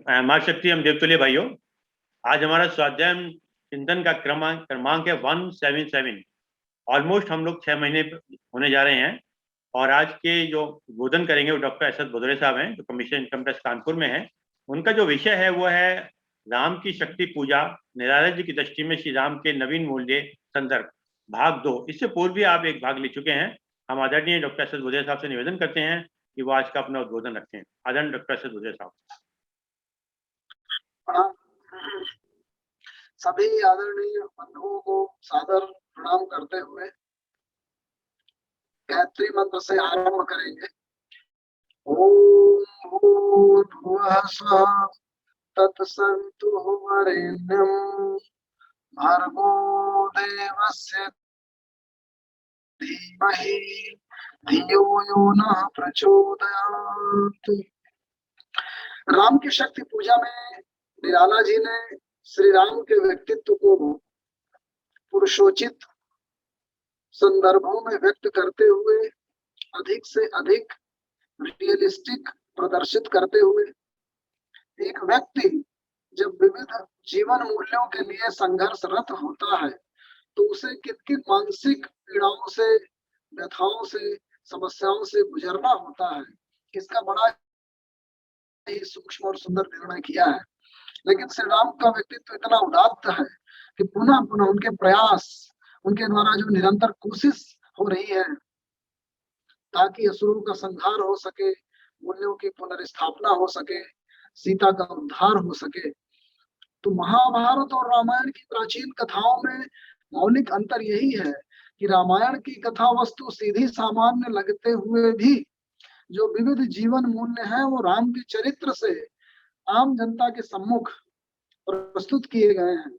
माँ शक्ति हम देवतुल्य भाइयों, आज हमारा स्वाध्याय चिंतन का क्रमांक है 177। ऑलमोस्ट हम लोग 6 महीने होने जा रहे हैं। और आज के जो बोधन करेंगे वो डॉक्टर एस एस भदौरे साहब हैं, जो कमीशन इनकम टैक्स कानपुर में है। उनका जो विषय है वो है राम की शक्ति पूजा, निराला जी की दृष्टि में श्री राम के नवीन मूल्य संदर्भ, भाग 2। इससे पूर्व भी आप एक भाग ले चुके हैं। हम आदरणीय डॉक्टर एस एस भदौरे साहब से निवेदन करते हैं कि वो आज का अपना उद्बोधन रखें। आदरणीय डॉक्टर एस एस भदौरे साहब। सभी आदरणीय बंधुओं को सादर प्रणाम करते हुए गायत्री मंत्र से आरंभ करेंगे। ओम भूर्भुवः स्वः तत्सवितुर्वरेण्यं भर्गो देवस्य धीमहि धियो यो नः प्रचोदयात्। राम की शक्ति पूजा में निराला जी ने श्री राम के व्यक्तित्व को पुरुषोचित संदर्भों में व्यक्त करते हुए अधिक से अधिक रियलिस्टिक प्रदर्शित करते हुए एक व्यक्ति जब विविध जीवन मूल्यों के लिए संघर्षरत होता है तो उसे किन किन मानसिक पीड़ाओं से, व्यथाओं से, समस्याओं से गुजरना होता है, इसका बड़ा ही सूक्ष्म और सुंदर निर्णय किया है। लेकिन श्री राम का व्यक्तित्व इतना उदात्त है कि पुनः पुनः उनके प्रयास, उनके द्वारा जो निरंतर कोशिश हो रही है ताकि असुरों का संहार हो सके, मूल्यों की पुनर्स्थापना हो सके, सीता का उद्धार हो सके। तो महाभारत और रामायण की प्राचीन कथाओं में मौलिक अंतर यही है कि रामायण की कथा वस्तु सीधी सामान्य लगते हुए भी जो विविध जीवन मूल्य हैं वो राम के चरित्र से आम जनता के सम्मुख प्रस्तुत किए गए हैं,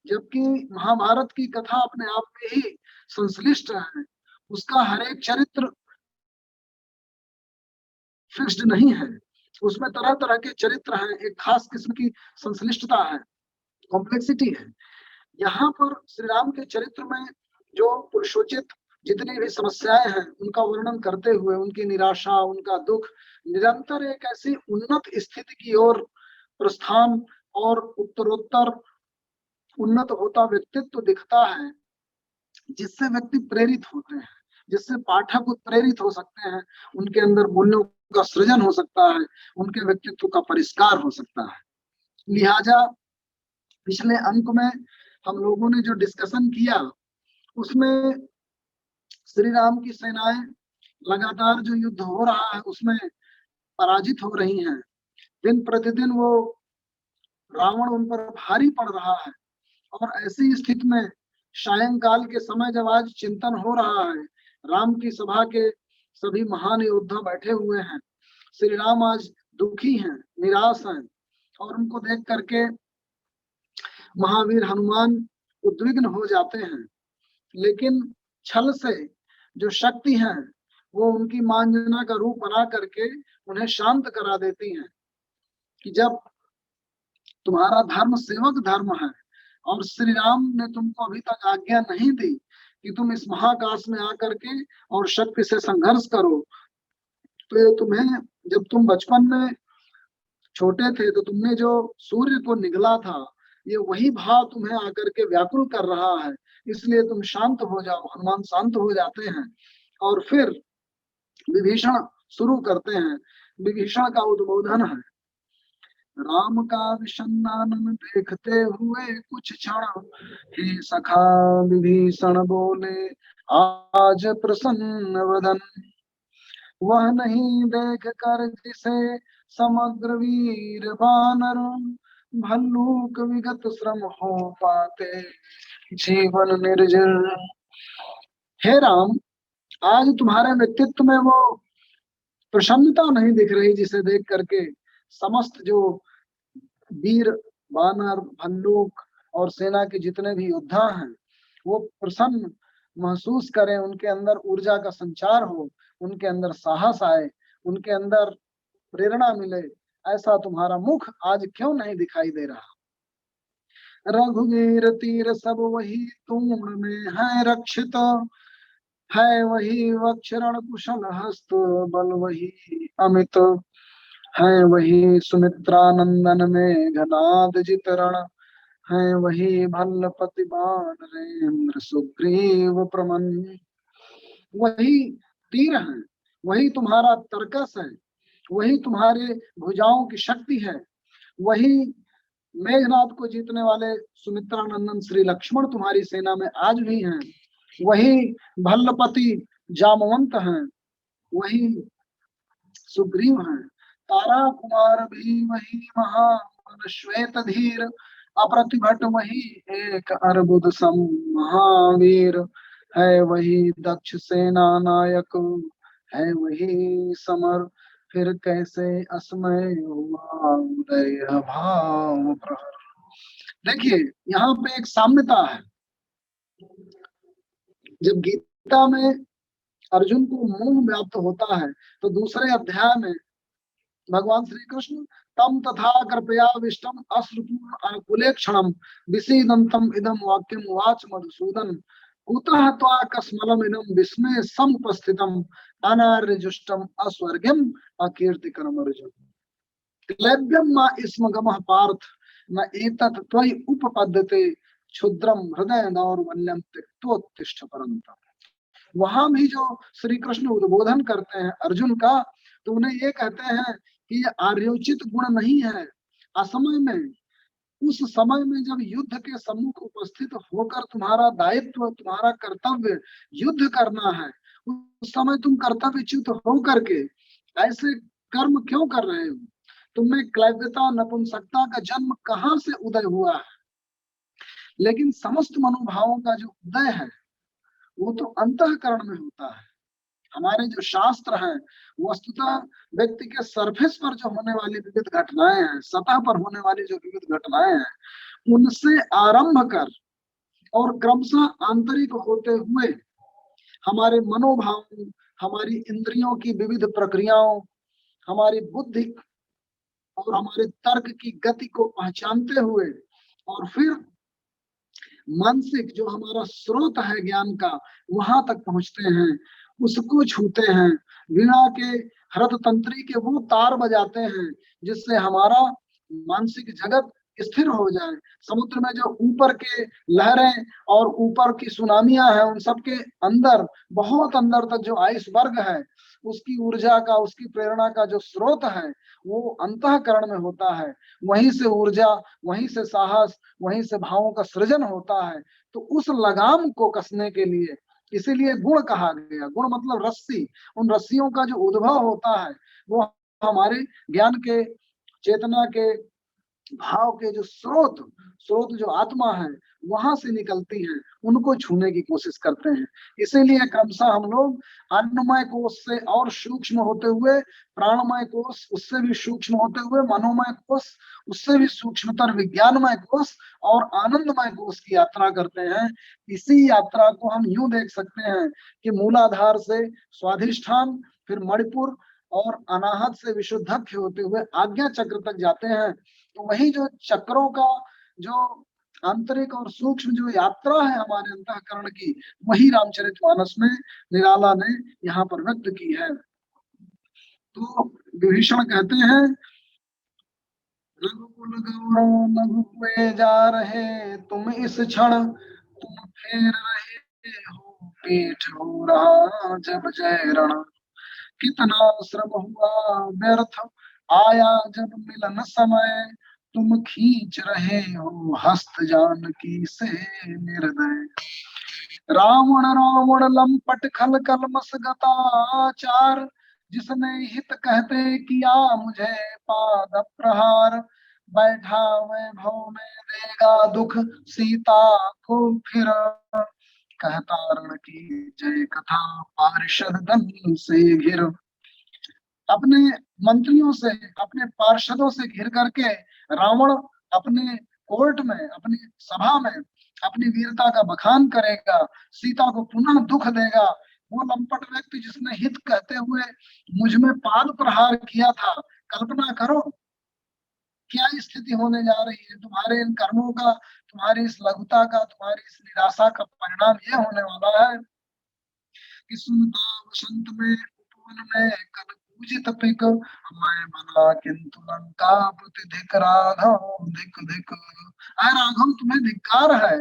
जबकि महाभारत की कथा अपने आप में ही संश्लिष्ट है। उसका हर एक चरित्र फिक्स्ड नहीं है, उसमें तरह तरह के चरित्र हैं, एक खास किस्म की संश्लिष्टता है, कॉम्प्लेक्सिटी है। यहाँ पर श्री राम के चरित्र में जो पुरुषोचित जितनी भी समस्याएं हैं उनका वर्णन करते हुए उनकी निराशा, उनका दुख, निरंतर एक ऐसी उन्नत स्थिति की ओर प्रस्थान और उत्तरोत्तर उन्नत होता व्यक्तित्व दिखता है, जिससे व्यक्ति प्रेरित होते हैं, जिससे पाठक उत्प्रेरित हो सकते हैं, उनके अंदर मूल्यों का सृजन हो सकता है, उनके व्यक्तित्व का परिष्कार हो सकता है। लिहाजा पिछले अंक में हम लोगों ने जो डिस्कशन किया उसमें श्री राम की सेनाएं लगातार जो युद्ध हो रहा है उसमें पराजित हो रही हैं। दिन प्रतिदिन वो रावण उन पर भारी पड़ रहा है और ऐसी स्थिति में सायंकाल के समय जब आज चिंतन हो रहा है, राम की सभा के सभी महान योद्धा बैठे हुए हैं, श्री राम आज दुखी हैं, निराश हैं और उनको देख करके महावीर हनुमान उद्विग्न हो जाते हैं। लेकिन छल से जो शक्ति है वो उनकी मांझना का रूप बना करके उन्हें शांत करा देती हैं कि जब तुम्हारा धर्म सेवक धर्म है और श्री राम ने तुमको अभी तक आज्ञा नहीं दी कि तुम इस महाकाश में आकर के और शक्ति से संघर्ष करो, तो ये तुम्हें, जब तुम बचपन में छोटे थे तो तुमने जो सूर्य को निगला था, ये वही भाव तुम्हें आकर के व्याकुल कर रहा है, इसलिए तुम शांत हो जाओ। हनुमान शांत हो जाते हैं और फिर विभीषण शुरू करते हैं। विभीषण का उद्बोधन है, राम का विषन्नानन देखते हुए कुछ क्षण, हे सखा विभीषण बोले आज प्रसन्न वदन, वह नहीं देख कर जिसे समग्र वीर बानर, भल्लूक विगत श्रम हो पाते जीवन निर्जर। हे राम, आज तुम्हारे व्यक्तित्व में वो प्रसन्नता नहीं दिख रही जिसे देख करके समस्त जो वीर वानर, भल्लूक और सेना के जितने भी योद्धा हैं वो प्रसन्न महसूस करें, उनके अंदर ऊर्जा का संचार हो, उनके अंदर साहस आए, उनके अंदर प्रेरणा मिले। ऐसा तुम्हारा मुख आज क्यों नहीं दिखाई दे रहा? रघुवीर तीर सब वही तूण में है रक्षित, है वही वक्षरण कुशल हस्त बल वही अमित, है वही सुमित्रा नंदन में घनाद जितरण, है वही भल्लपति बानरेंद्र सुग्रीव प्रमन। वही तीर है, वही तुम्हारा तर्कस है, वही तुम्हारे भुजाओं की शक्ति है, वही मेघनाद को जीतने वाले सुमित्रा नंदन श्री लक्ष्मण तुम्हारी सेना में आज भी हैं, वही भल्लपति जामवंत हैं, वही सुग्रीव हैं। तारा कुमार भी वही महान श्वेत धीर, अप्रतिभट वही एक अर्बुद सम महावीर, है वही दक्ष सेना नायक, है वही समर, फिर कैसे असमय हुआ उदय भाव प्रहर। देखिए यहाँ पे एक साम्यता है। जब गीता में अर्जुन को मोह व्याप्त होता है तो दूसरे अध्याय में भगवान श्री कृष्ण तम तथा कृपया विष्टम अश्रुपूर्ण आकुले क्षणम विषीदंतम इदम वाक्यम उवाच मधुसूदन, कुतः त्वा कस्मलम इदम विस्मय समुपस्थितम अनार्यजुष्टम अस्वर्ग्यम अकीर्तिकरम अर्जुन, क्लैब्यम मा स्म गमः पार्थ न एतत् त्वयि उपपद्यते क्षुद्रम हृदय दौर्बल्यम त्यक्तोत्तिष्ठ परन्तप। वहां भी जो श्री कृष्ण उद्बोधन करते हैं अर्जुन का, तो उन्हें ये कहते हैं कि ये आर्योचित गुण नहीं है। असमय में, उस समय में जब युद्ध के सम्मुख उपस्थित होकर तुम्हारा दायित्व, तुम्हारा कर्तव्य युद्ध करना है, उस समय तुम कर्तव्यच्युत होकर के ऐसे कर्म क्यों कर रहे हो? तुम्हें क्लैब्यता, नपुंसकता का जन्म कहाँ से उदय हुआ है? लेकिन समस्त मनोभावों का जो उदय है वो तो अंतःकरण में होता है। हमारे जो शास्त्र हैं वस्तुतः व्यक्ति के सरफेस पर जो होने वाली विविध घटनाएं हैं, सतह पर होने वाली जो विविध घटनाएं हैं, उनसे आरंभ कर और क्रमशः आंतरिक होते हुए हमारे मनोभाव, हमारी इंद्रियों की विविध प्रक्रियाओं, हमारी बुद्धि और हमारे तर्क की गति को पहचानते हुए और फिर मानसिक जो हमारा स्रोत है ज्ञान का, वहां तक पहुंचते हैं, उसको छूते हैं, वीणा के हृत तंत्री के वो तार बजाते हैं जिससे हमारा मानसिक जगत स्थिर हो जाए। समुद्र में जो ऊपर के लहरें और ऊपर की सुनामियां हैं, उन सब के अंदर, बहुत अंदर तक जो आइसबर्ग है, उसकी ऊर्जा का, उसकी प्रेरणा का जो स्रोत है वो अंतःकरण में होता है। वहीं से ऊर्जा, वहीं से साहस, वहीं से भावों का सृजन होता है। तो उस लगाम को कसने के लिए इसीलिए गुण कहा गया। गुण मतलब रस्सी। उन रस्सियों का जो उद्भव होता है वो हमारे ज्ञान के, चेतना के, भाव के जो स्रोत स्रोत जो आत्मा है वहां से निकलती है, उनको छूने की कोशिश करते हैं। इसीलिए क्रमशः हम लोग अन्नमय कोश से और सूक्ष्म होते हुए, प्राणमय कोश उससे भी सूक्ष्म होते हुए, मनोमय कोश उससे भी सूक्ष्मतर विज्ञानमय कोश और आनंदमय कोश की यात्रा करते हैं। इसी यात्रा को हम यूं देख सकते हैं कि मूलाधार से स्वाधिष्ठान, फिर मणिपुर और अनाहत से विशुद्धक्ष होते हुए आज्ञा चक्र तक जाते हैं। तो वही जो चक्रों का जो आंतरिक और सूक्ष्म जो यात्रा है हमारे अंतःकरण की, वही रामचरितमानस में निराला ने यहाँ पर व्यक्त की है। तो विभीषण कहते हैं, रघुकुल गौरव लघु हुए जा रहे तुम इस क्षण, तुम फेर रहे हो पीठ हो रहा जब जय रण, कितना श्रम हुआ व्यर्थ आया जब मिलन समय, तुम खींच रहे हो हस्त जानकी से निर्दय, रावण रावण लंपट खल कलमस गताचार, जिसने हित कहते किया मुझे पाद प्रहार, बैठा वैभव में देगा दुख सीता को फिर, कहता रण की जय कथा पार्षद दल से घिर। अपने मंत्रियों से, अपने पार्षदों से घिर करके रावण अपने कोर्ट में, अपनी सभा में अपनी वीरता का बखान करेगा, सीता को पुनः दुख देगा। वो लंपट व्यक्ति जिसने हित कहते हुए मुझ में पाद प्रहार किया था, कल्पना करो क्या स्थिति होने जा रही है। तुम्हारे इन कर्मों का, तुम्हारी इस लघुता का, तुम्हारी इस निराशा का परिणाम ये होने वाला है कि सुनता वसंत में उपवन में पूजित पिक मैं बना किंतु लंकापति धिक राघव धिक धिक। अरे राघव, तुम्हें धिक्कार है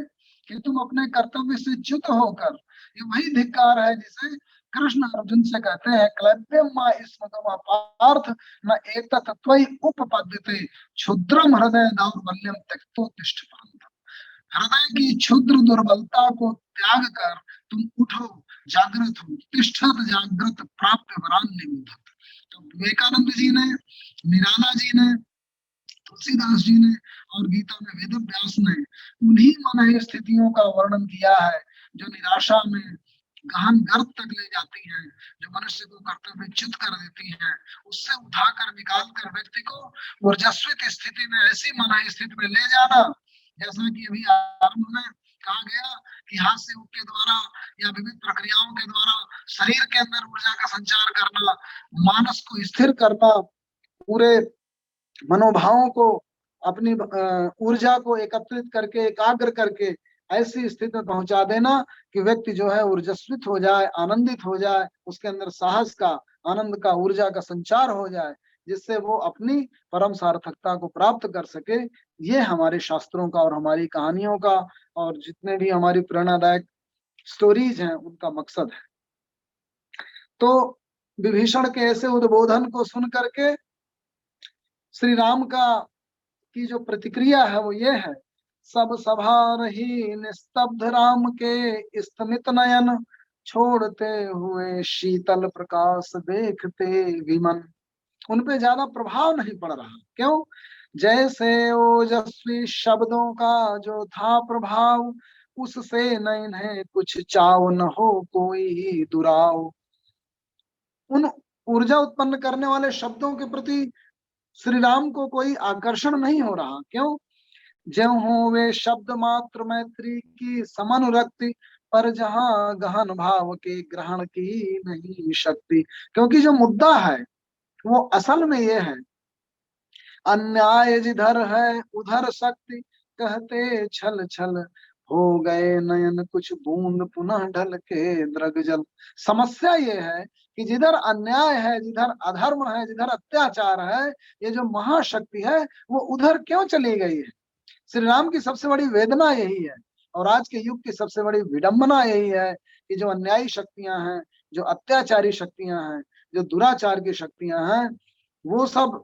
कि तुम अपने कर्तव्य से च्युत होकर, ये वही धिक्कार है जिसे कृष्ण अर्जुन से कहते हैं क्लैप्यम मा स्मगम पार्थ न एक तत्वई उपपद्यते क्षुद्रम हृदय दौर्बल्यम त्यक्तोत्तिष्ठ परन्तप। हृदय की क्षुद्र दुर्बलता को त्याग कर तुम उठो, जागृत हो, तिष्ठत जागृत प्राप्त वरान निबोधत। तो विवेकानंद जी ने, निराला जी ने, तुलसीदास जी ने और गीता में वेद व्यास ने उन्हीं मन स्थितियों का वर्णन किया है जो निराशा में गहन गर्त तक ले जाती हैं, जो मनुष्य को कर्तव्य च्युत कर देती हैं, उससे उठाकर निकाल कर व्यक्ति को ऊर्जस्वित स्थिति में, ऐसी मन स्थिति में ले जाना, जैसा कि अभी आरंभ में कहा गया कि हास्य योग के द्वारा या विविध प्रक्रियाओं के द्वारा शरीर के अंदर ऊर्जा का संचार करना, मानस को स्थिर करना, पूरे मनोभावों को, अपनी ऊर्जा को एकत्रित करके, एकाग्र करके ऐसी स्थिति में पहुंचा देना कि व्यक्ति जो है ऊर्जस्वित हो जाए, आनंदित हो जाए, उसके अंदर साहस का, आनंद का, ऊर्जा का संचार हो जाए, जिससे वो अपनी परम सार्थकता को प्राप्त कर सके। ये हमारे शास्त्रों का और हमारी कहानियों का और जितने भी हमारी प्रेरणादायक स्टोरीज हैं उनका मकसद है। तो विभीषण के ऐसे उद्बोधन को सुन करके श्री राम का की जो प्रतिक्रिया है वो ये है, सब सभा रही निस्तब्ध राम के स्तमित नयन, छोड़ते हुए शीतल प्रकाश देखते विमन। उन पे ज्यादा प्रभाव नहीं पड़ रहा। क्यों? जैसे ओजस्वी शब्दों का जो था प्रभाव, उससे न इन्हें कुछ चाव न हो कोई दुराव। उन ऊर्जा उत्पन्न करने वाले शब्दों के प्रति श्री राम को कोई आकर्षण नहीं हो रहा। क्यों? ज्यों हो वे शब्द मात्र मैत्री की समनुरक्ति, पर जहां गहन भाव के ग्रहण की नहीं शक्ति। क्योंकि जो मुद्दा है वो असल में ये है, अन्याय जिधर है उधर शक्ति, कहते छल छल हो गए नयन कुछ बूंद पुनः ढल के द्रग जल। समस्या ये है कि जिधर अन्याय है, जिधर अधर्म है, जिधर अत्याचार है, ये जो महाशक्ति है वो उधर क्यों चली गई है। श्री राम की सबसे बड़ी वेदना यही है और आज के युग की सबसे बड़ी विडंबना यही है कि जो अन्यायी शक्तियां हैं, जो अत्याचारी शक्तियां हैं, जो दुराचार की शक्तियां हैं, वो सब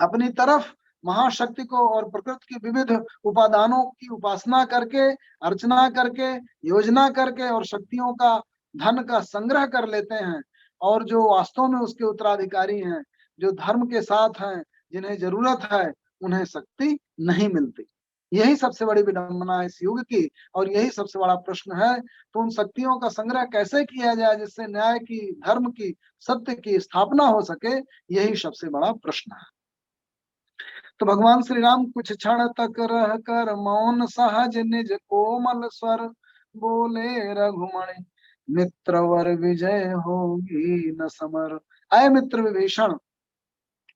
अपनी तरफ महाशक्ति को और प्रकृति की विविध उपादानों की उपासना करके, अर्चना करके, योजना करके और शक्तियों का, धन का संग्रह कर लेते हैं। और जो वास्तव में उसके उत्तराधिकारी हैं, जो धर्म के साथ हैं, जिन्हें जरूरत है, उन्हें शक्ति नहीं मिलती। यही सबसे बड़ी विडंबना है इस युग की और यही सबसे बड़ा प्रश्न है। तो उन शक्तियों का संग्रह कैसे किया जाए जिससे न्याय की, धर्म की, सत्य की स्थापना हो सके, यही सबसे बड़ा प्रश्न है। तो भगवान श्री राम कुछ क्षण तक रह कर मौन सहज निज कोमल स्वर बोले रघुमणि, मित्रवर विजय होगी न समर। अय मित्र विभीषण,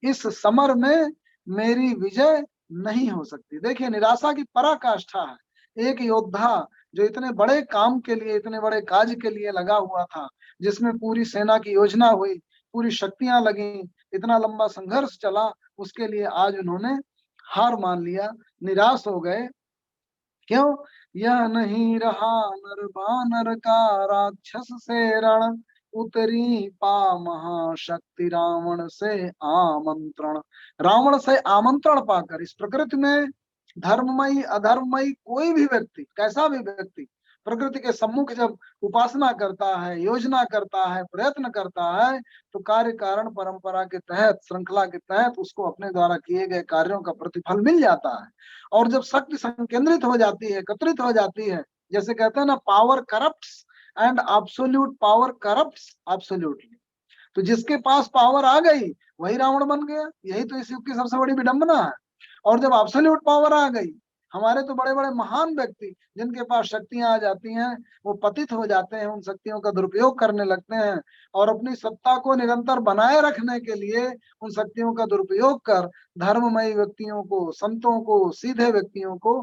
इस समर में मेरी विजय नहीं हो सकती। देखिए निराशा की पराकाष्ठा है। एक योद्धा जो इतने बड़े काम के लिए, इतने बड़े कार्य के लिए लगा हुआ था, जिसमें पूरी सेना की योजना हुई, पूरी शक्तियां लगी, इतना लंबा संघर्ष चला, उसके लिए आज उन्होंने हार मान लिया, निराश हो गए। क्यों? यह नहीं रहा नर बानर का राक्षस से रण, उतरी पा महाशक्ति रावण से आमंत्रण। रावण से आमंत्रण पाकर इस प्रकृति में धर्ममयी अधर्ममयी कोई भी व्यक्ति, कैसा भी व्यक्ति प्रकृति के सम्मुख जब उपासना करता है, योजना करता है, प्रयत्न करता है, तो कार्य कारण परंपरा के तहत, श्रृंखला के तहत उसको अपने द्वारा किए गए कार्यों का प्रतिफल मिल जाता है। और जब शक्ति संकेंद्रित हो जाती है, एकत्रित हो जाती है, जैसे कहते हैं ना, power corrupts and absolute power corrupts absolutely. तो जिसके पास पावर आ गई वही रावण बन गया। यही तो इस युग की सबसे बड़ी विडंबना है। और जब एब्सोल्यूट पावर आ गई, हमारे तो बड़े बड़े महान व्यक्ति जिनके पास शक्तियां आ जाती हैं, वो पतित हो जाते हैं, उन शक्तियों का दुरुपयोग करने लगते हैं और अपनी सत्ता को निरंतर बनाए रखने के लिए उन शक्तियों का दुरुपयोग कर धर्ममयी व्यक्तियों को, संतों को, सीधे व्यक्तियों को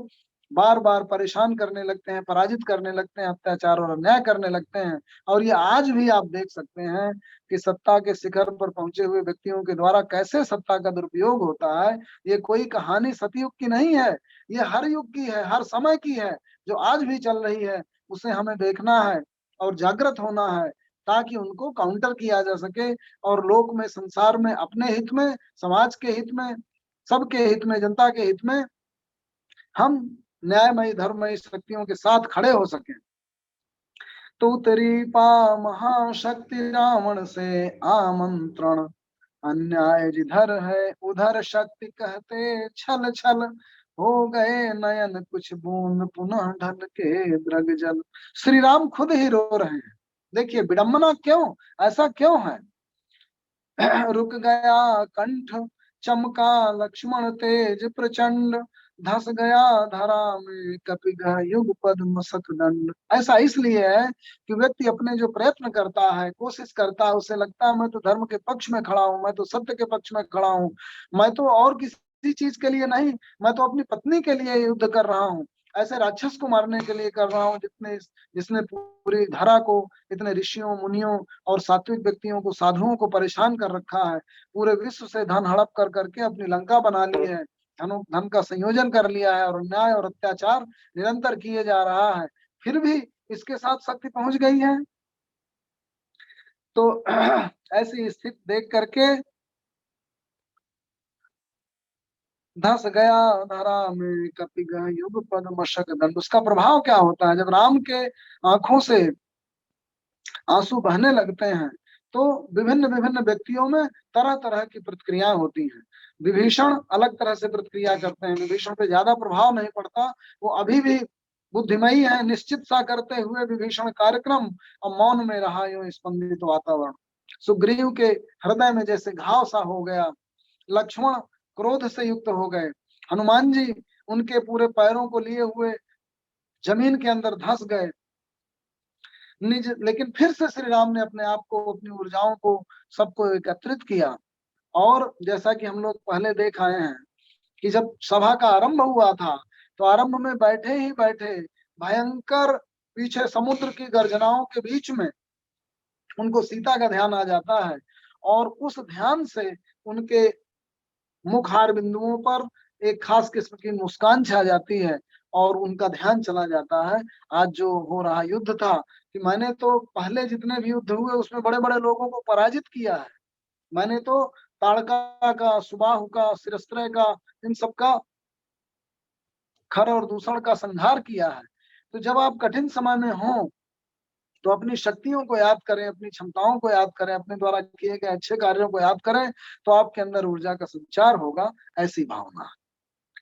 बार बार परेशान करने लगते हैं, पराजित करने लगते हैं, अत्याचार और अन्याय करने लगते हैं। और ये आज भी आप देख सकते हैं कि सत्ता के शिखर पर पहुंचे हुए व्यक्तियों के द्वारा कैसे सत्ता का दुरुपयोग होता है। ये कोई कहानी सतयुग की नहीं है, ये हर युग की है, हर समय की है, जो आज भी चल रही है। उसे हमें देखना है और जागृत होना है, ताकि उनको काउंटर किया जा सके और लोक में, संसार में, अपने हित में, समाज के हित में, सबके हित में, जनता के हित में हम न्यायमयी धर्ममयी शक्तियों के साथ खड़े हो सके। तो तेरी पा महाशक्ति रावण से आमंत्रण, अन्याय जिधर है उधर शक्ति कहते छल छल, हो गए नयन कुछ बूंद पुनः ढल के द्रग जल। श्री राम खुद ही रो रहे हैं। देखिए विडंबना क्यों, ऐसा क्यों है। रुक गया कंठ, चमका लक्ष्मण तेज प्रचंड, धस गया धरा में कपिगह युग पद मसक दंड। ऐसा इसलिए है कि व्यक्ति अपने जो प्रयत्न करता है, कोशिश करता है, उसे लगता है मैं तो धर्म के पक्ष में खड़ा हूँ, मैं तो सत्य के पक्ष में खड़ा हूँ, मैं तो और किसी चीज के लिए नहीं, मैं तो अपनी पत्नी के लिए युद्ध कर रहा हूँ, ऐसे राक्षस को मारने के लिए कर रहा हूँ जिसने पूरी धरा को, इतने ऋषियों मुनियों और सात्विक व्यक्तियों को, साधुओं को परेशान कर रखा है, पूरे विश्व से धन हड़प कर करके अपनी लंका बना ली है, धन का संयोजन कर लिया है और अन्याय और अत्याचार निरंतर किए जा रहा है, फिर भी इसके साथ शक्ति पहुंच गई है। तो ऐसी स्थिति देख करके धस गया धरा में कपिगह युग पद मशक दंड। उसका प्रभाव क्या होता है, जब राम के आंखों से आंसू बहने लगते हैं तो विभिन्न विभिन्न व्यक्तियों में तरह तरह की प्रतिक्रियाएं होती हैं। विभीषण अलग तरह से प्रतिक्रिया करते हैं, विभीषण पे ज्यादा प्रभाव नहीं पड़ता, वो अभी भी बुद्धिमयी है, निश्चित सा करते हुए विभीषण कार्यक्रम और मौन में रहा यूं स्पंदित वातावरण। सुग्रीव के हृदय में जैसे घाव सा हो गया, लक्ष्मण क्रोध से युक्त हो गए, हनुमान जी उनके पूरे पैरों को लिए हुए जमीन के अंदर धंस गए निज। लेकिन फिर से श्री राम ने अपने आप को, अपनी ऊर्जाओं को, सबको एकत्रित किया। और जैसा कि हम लोग पहले देख आए हैं कि जब सभा का आरंभ हुआ था तो आरंभ में बैठे ही बैठे भयंकर पीछे समुद्र की गर्जनाओं के बीच में उनको सीता का ध्यान आ जाता है और उस ध्यान से उनके मुखार बिंदुओं पर एक खास किस्म की मुस्कान छा जाती है और उनका ध्यान चला जाता है आज जो हो रहा युद्ध था, कि मैंने तो पहले जितने भी युद्ध हुए उसमें बड़े बड़े लोगों को पराजित किया है, मैंने तो ताड़का का, सुबाहु का, सिरस्त्रय का, इन सब का खर और दूषण का संहार किया है। तो जब आप कठिन समय में हो तो अपनी शक्तियों को याद करें, अपनी क्षमताओं को याद करें, अपने द्वारा किए गए अच्छे कार्यों को याद करें, तो आपके अंदर ऊर्जा का संचार होगा, ऐसी भावना।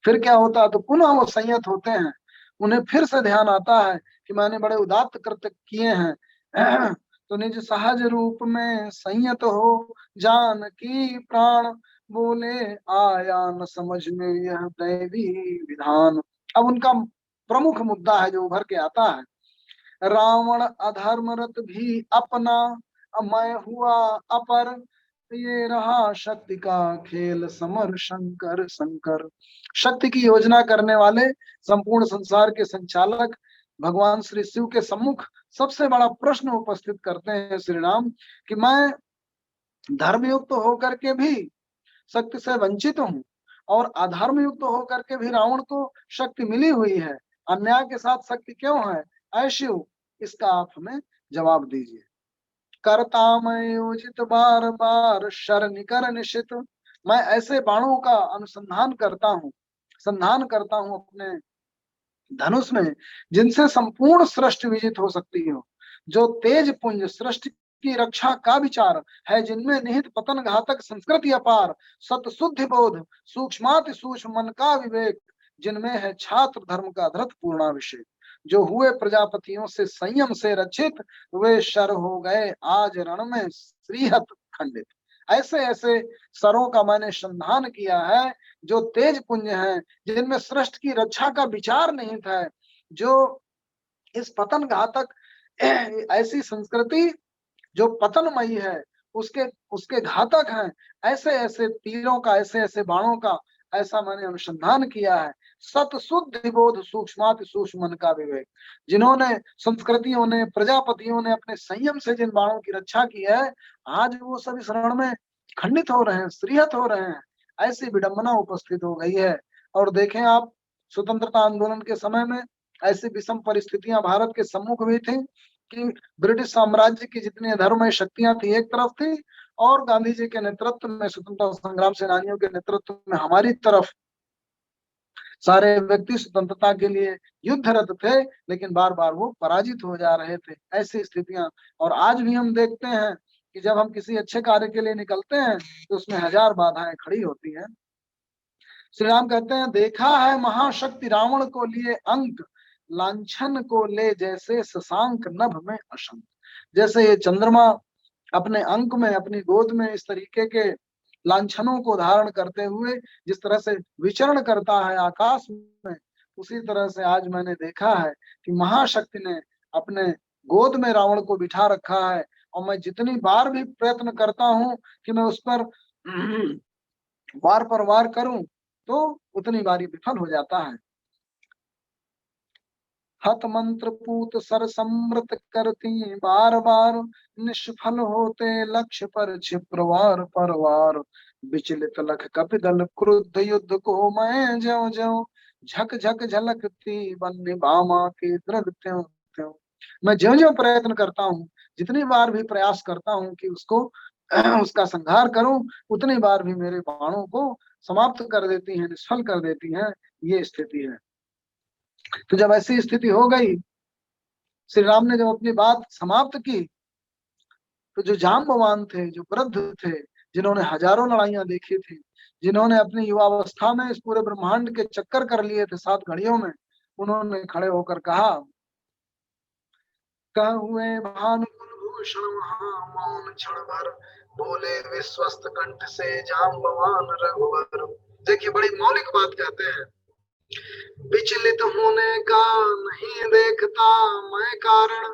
फिर क्या होता है, तो पुनः वो संयत होते हैं, उन्हें फिर से ध्यान आता है कि मैंने बड़े उदात्त कृत्य किए हैं। तो निज सहज रूप में संयत हो जान की प्राण, बोले आया न समझ में यह दैवी विधान। अब उनका प्रमुख मुद्दा है जो उभर के आता है, रावण अधर्मरत भी अपना, मैं हुआ अपर, ये रहा शक्ति का खेल समर शंकर शंकर। शक्ति की योजना करने वाले, संपूर्ण संसार के संचालक भगवान श्री शिव के सम्मुख सबसे बड़ा प्रश्न उपस्थित करते हैं श्री राम कि मैं धर्मयुक्त होकर के भी शक्ति से वंचित हूँ और अधर्म युक्त होकर के भी रावण को शक्ति मिली हुई है, अन्याय के साथ शक्ति क्यों है, ऐसी इसका आप हमें जवाब दीजिए। करता मैं योजित बार बार शर निकर निशित, मैं ऐसे बाणों का अनुसंधान करता हूँ, संधान करता हूँ अपने धनुष में जिनसे संपूर्ण सृष्टि विजित हो सकती हो, जो तेज पुंज सृष्टि की रक्षा का विचार है, जिनमें निहित पतन घातक संस्कृति अपार, सत शुद्धि बोध सूक्ष्माति सूक्ष्म मन का विवेक, जिनमें है छात्र धर्म का धृत पूर्णाभिषेक, जो हुए प्रजापतियों से संयम से रक्षित, वे शर हो गए आज रण में श्रीहत खंडित। ऐसे ऐसे सरों का मैंने संधान किया है जो तेज पुंज हैं, जिनमें सृष्टि की रक्षा का विचार निहित है, जो इस पतन घातक ऐसी संस्कृति जो पतनमयी है उसके उसके घातक हैं, ऐसे ऐसे तीरों का, ऐसे ऐसे बाणों का ऐसा मैंने अनुसंधान किया है। सत शुद्ध बोध सूक्ष्माति सूक्ष्म मन का विवेक। जिन्होंने संस्कृतियों ने, प्रजापतियों ने अपने संयम से जिन बाणों की रक्षा की है, आज वो सब इस रण में खंडित हो रहे हैं, श्रीहत हो रहे हैं। ऐसी विडंबना उपस्थित हो गई है। और देखें आप, स्वतंत्रता आंदोलन के समय में ऐसी विषम परिस्थितियां भारत के सम्मुख हुई थी कि ब्रिटिश साम्राज्य की जितनी अधर्ममय शक्तियां थी एक तरफ थी, और गांधी जी के नेतृत्व में, स्वतंत्रता संग्राम सेनानियों के नेतृत्व में हमारी तरफ सारे व्यक्ति स्वतंत्रता के लिए युद्धरत थे, लेकिन बार बार वो पराजित हो जा रहे थे। ऐसी स्थितियां, और आज भी हम देखते हैं कि जब हम किसी अच्छे कार्य के लिए निकलते हैं तो उसमें हजार बाधाएं खड़ी होती हैं। श्री राम कहते हैं, देखा है महाशक्ति रावण को लिए अंक, लांछन को ले जैसे शशांक नभ में अशंक। जैसे ये चंद्रमा अपने अंक में, अपनी गोद में इस तरीके के लांछनों को धारण करते हुए जिस तरह से विचरण करता है आकाश में, उसी तरह से आज मैंने देखा है कि महाशक्ति ने अपने गोद में रावण को बिठा रखा है। और मैं जितनी बार भी प्रयत्न करता हूं कि मैं उस पर वार पर वार करूं, तो उतनी बारी विफल हो जाता है। हत मंत्र पूत सर समृत करती बार बार, निष्फल होते लक्ष्य पर क्षिप्रवार परवार। विचलित लख कपिदल क्रुद्ध युद्ध को मैं ज्यों ज्यों, झक झक झलकती बन्नी भामा के दृढ़ त्यों त्यों। मैं ज्यों ज्यों प्रयत्न करता हूँ, जितनी बार भी प्रयास करता हूँ कि उसको उसका संहार करूं, उतनी बार भी मेरे बाणों को समाप्त कर देती हैं, निष्फल कर देती हैं। ये स्थिति है। तो जब ऐसी स्थिति हो गई, श्री राम ने जब अपनी बात समाप्त की, तो जो जाम्बवान थे, जो वृद्ध थे, जिन्होंने हजारों लड़ाइयां देखी थी, जिन्होंने अपनी युवावस्था में इस पूरे ब्रह्मांड के चक्कर कर लिए थे 7 घड़ियों में, उन्होंने खड़े होकर कहा, कहुए भानुकुलभूषण महामौन क्षण भर, बोले विश्वस्त कंठ से जाम्बवान रघुवर। देखिए, बड़ी मौलिक बात कहते हैं, विचलित होने का नहीं देखता मैं कारण,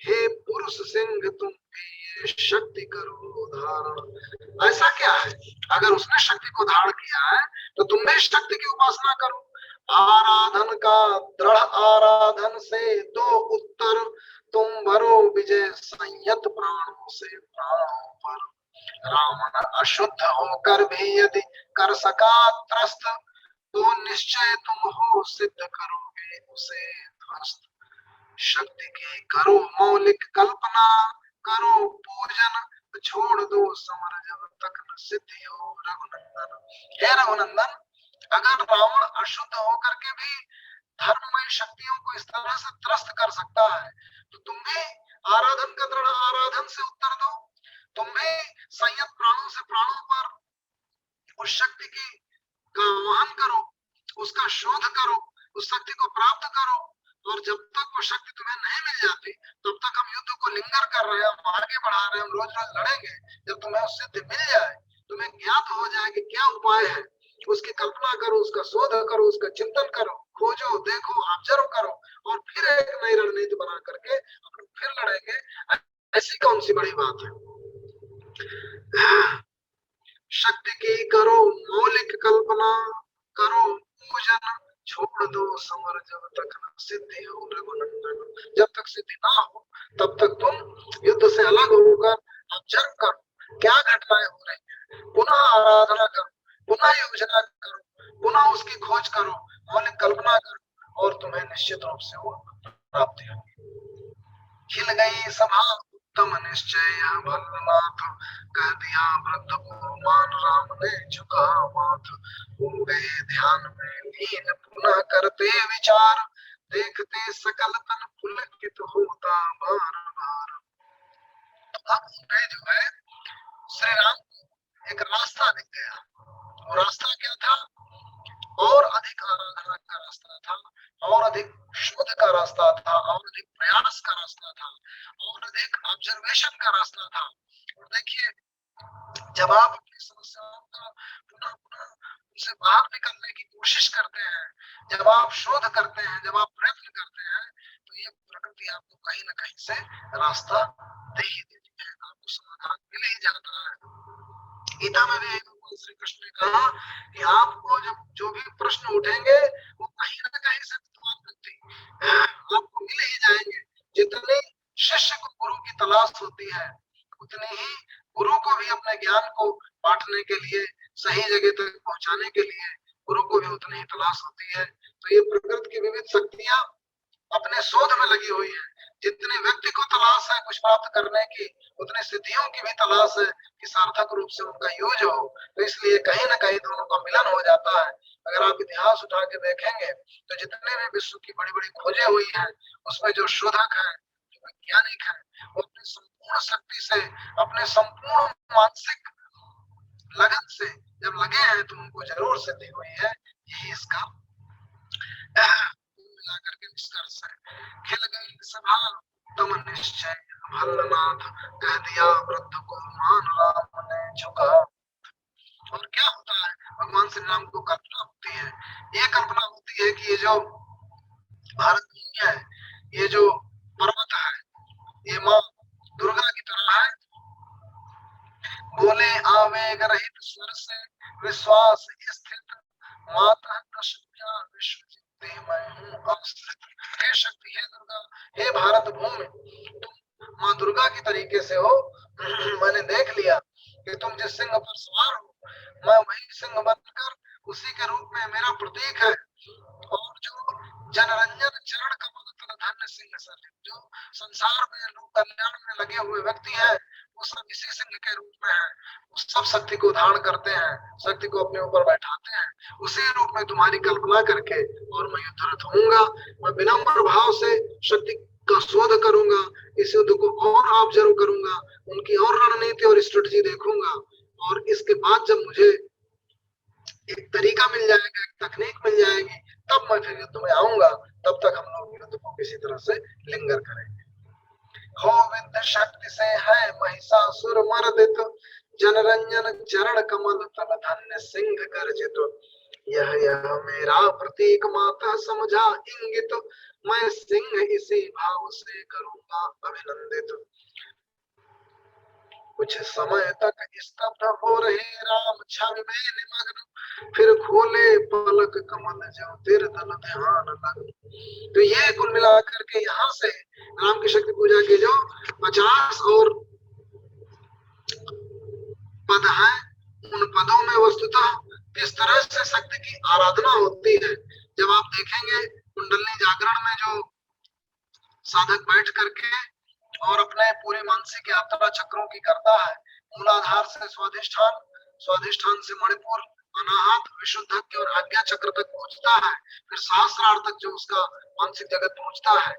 हे पुरुष सिंह तुम भी ये शक्ति करो धारण। ऐसा क्या है, अगर उसने शक्ति को धारण किया है तो तुम भी शक्ति की उपासना करो। आराधन का दृढ़ आराधन से दो उत्तर, तुम भरो विजय संयत प्राणों से प्राणों पर। रावण अशुद्ध होकर भी यदि कर सका त्रस्त, तो निश्चय तुम हो सिद्ध करोगे उसे ध्वस्त। शक्ति की करो मौलिक कल्पना, करो पूजन, छोड़ दो समर जब तक न सिद्धि हो रघुनंदन। हे रघुनंदन, अगर रावण अशुद्ध होकर के भी धर्ममय शक्तियों को इस तरह से त्रस्त कर सकता है, तो तुम भी आराधन का दृढ़ आराधन से उत्तर दो। तुम भी संयत प्राणों से प्राणों पर उस शक्ति की का आह्वान करो, उसका शोध करो, उस शक्ति को प्राप्त करो। और जब तक वो शक्ति तुम्हें नहीं मिल जाती, तब तक हम युद्ध को लिंगर कर रहे हैं, हम आगे बढ़ा रहे हैं, हम रोज रोज लड़ेंगे। जब तुम्हें उस सिद्धि मिल जाए, तुम्हें ज्ञात हो जाए कि क्या उपाय है, उसकी कल्पना करो, उसका शोध करो, उसका चिंतन करो, खोजो, देखो, ऑब्जर्व करो, और फिर एक नई रणनीति बना करके हम लोग फिर लड़ेंगे। ऐसी कौन सी बड़ी बात है। शक्ति की करो मौलिक कल्पना, करो पूजन, छोड़ दो समर जब तक न सिद्धि हो रघुनंदन। जब तक सिद्धि ना हो, तब तक तुम युद्ध से अलग होकर ऑब्जर्व करो, क्या घटनाएं हो रही है, पुनः आराधना करो, पुनः योजना करो, पुनः उसकी खोज करो, मौलिक कल्पना करो, और तुम्हें निश्चित रूप से वो प्राप्ति होगी। खिल गई सभा उत्तम निश्चय भल्लनाथ, कह दिया वृद्ध को मान राम ने झुका माथ। हो गए ध्यान में लीन पुनः करते विचार, देखते सकल तन पुलकित होता बार बार। अब उन्हें जो है श्री राम को एक रास्ता दिख गया। वो रास्ता क्या था, और अधिक आराधना का रास्ता था, और अधिक शोध का रास्ता था, और अधिक प्रयास का रास्ता था, और अधिक ऑब्जर्वेशन का रास्ता था। और देखिए, जब आप अपनी समस्याओं का पुनः पुनः उनसे बाहर निकलने की कोशिश करते हैं, जब आप शोध करते हैं, जब आप प्रयत्न करते हैं, तो ये प्रकृति आपको कहीं ना कहीं से रास्ता दे ही देती है, आपको समाधान मिल ही जाता है। गीता में भी भगवान श्री कृष्ण ने कहा कि आपको जब जो भी प्रश्न उठेंगे वो कहीं ना कहीं से आपको मिल ही जाएंगे। जितने शिष्य को गुरु की तलाश होती है, उतने ही गुरु को भी अपने ज्ञान को बांटने के लिए, सही जगह तक पहुंचाने के लिए गुरु को भी उतनी ही तलाश होती है। तो ये प्रकृति की विविध शक्तियां अपने शोध में लगी हुई है। जितने व्यक्ति को तलाश है कुछ प्राप्त करने की, उतने सिद्धियों की भी तलाश है कि सार्थक रूप से उनका यूज हो। तो इसलिए कहीं ना कहीं दोनों का मिलन हो जाता है। अगर आप इतिहास उठा के देखेंगे तो जितने भी विश्व की बड़ी बड़ी खोजें हुई हैं, उसमें जो शोधक है, जो वैज्ञानिक है, वो अपनी संपूर्ण शक्ति से, अपने संपूर्ण मानसिक लगन से जब लगे हैं तो उनको जरूर सिद्धि हुई है। यही इसका मिलाकर के निष्कर्ष है। खिल गई सभा तम निश्चय, भल्लनाथ कह दिया वृद्ध को मान राम ने झुका। और क्या होता है, भगवान श्री राम को कल्पना होती है। ये कल्पना होती है कि ये जो भारत दुनिया है, ये जो पर्वत है, ये माँ दुर्गा की तरह है। बोले आवेग रहित स्वर से विश्वास स्थित, माता प्रसन्ना विश्व मैं हूँ अवस्थित। हे शक्ति, हे दुर्गा, हे भारत भूमि, तुम माँ दुर्गा की तरीके से हो। मैंने देख लिया कि तुम जिस सिंह पर सवार हो, मैं वही सिंह बनकर उसी के रूप में मेरा प्रतीक है। और जो जनरंजन चरण कमल तल धन्य सिंह सर, जो संसार में लोक कल्याण में लगे हुए व्यक्ति हैं, वो सब इसी सिंह के रूप में है। वो सब शक्ति को धारण करते हैं, शक्ति को अपने ऊपर बैठाते हैं। उसी रूप में तुम्हारी कल्पना करके और मैं युद्धरत होऊंगा। मैं विनम्र भाव से शक्ति का शोध करूंगा, इस युद्ध को और ऑब्जर्व करूंगा, उनकी और रणनीति और स्ट्रेटजी देखूंगा। और इसके बाद जब मुझे एक तरीका मिल जाएगा, एक तकनीक मिल जाएगी, तब मैं फिर युद्ध में आऊंगा। तब तक हम लोग युद्ध को किसी तरह से लिंगर करेंगे। हो विद्य शक्ति से है महिषासुर मर्दित, जनरंजन चरण कमल तल धन्य सिंह गर्जित। यह मेरा प्रतीक माता समझा इंगित, मैं सिंह इसी भाव से करूंगा अभिनंदित। कुछ समय तक स्तब्ध हो रहे राम छवि में निमग्न, फिर खोले पलक कमल जो तिर तल ध्यान लग। तो ये कुल मिलाकर के यहाँ से राम की शक्ति पूजा के जो 50 और पद हैं, उन पदों में वस्तुतः किस तरह से शक्ति की आराधना होती है। जब आप देखेंगे कुंडली जागरण में जो साधक बैठ करके और अपने पूरी मानसिक यात्रा चक्रों की करता है, मूलाधार से स्वाधिष्ठान, स्वाधिष्ठान से मणिपुर, अनाहत, विशुद्धज्ञ और आज्ञा चक्र तक पहुंचता है, फिर सहस्रार तक जो उसका मानसिक जगत पहुंचता है,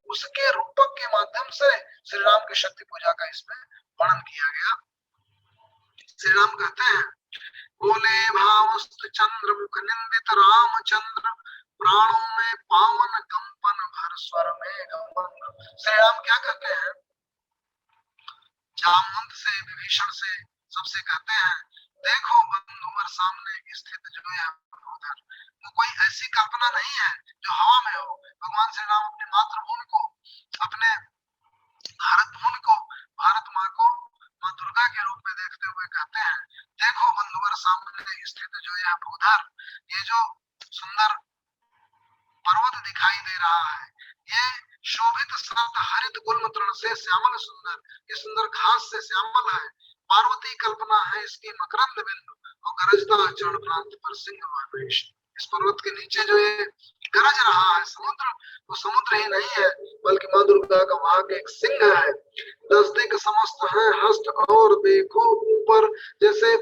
उसके रूपक के माध्यम से श्री राम की शक्ति पूजा का इसमें वर्णन किया गया। श्री राम कहते हैं, बोले भावस्तु चंद्र मुख निंदित रामचंद्र, प्राणों में पावन कंपन भर स्वर में गमन। श्री राम क्या कहते हैं, जामवंत से, विभीषण से, सबसे कहते हैं, देखो बंधुवर सामने स्थित जो है उधर। तो कोई ऐसी कल्पना नहीं है जो हवा में हो। भगवान श्री राम अपनी मातृभूमि को, अपने भारत भूमि को, भारत माँ को माँ दुर्गा के रूप में देखते हुए कहते हैं, देखो बंधुवर सामने स्थित जो है उधर। ये जो सुंदर पर्वत दिखाई दे रहा है, ये शोभित श्रद्ध हरित गुल्म तृण से श्यामल सुंदर, ये सुंदर घास से श्यामल है। पार्वती कल्पना है इसकी मकरंद बिंदु, और गरजता चरण प्रांत पर सिंह महेश। इस पर्वत के नीचे जो ये गरज रहा है समुद्र, वो समुद्र ही नहीं है बल्कि माँ दुर्गा का वहां के एक सिंह है। 10 दिक् समस्त है हस्त, और देखो ऊपर, जैसे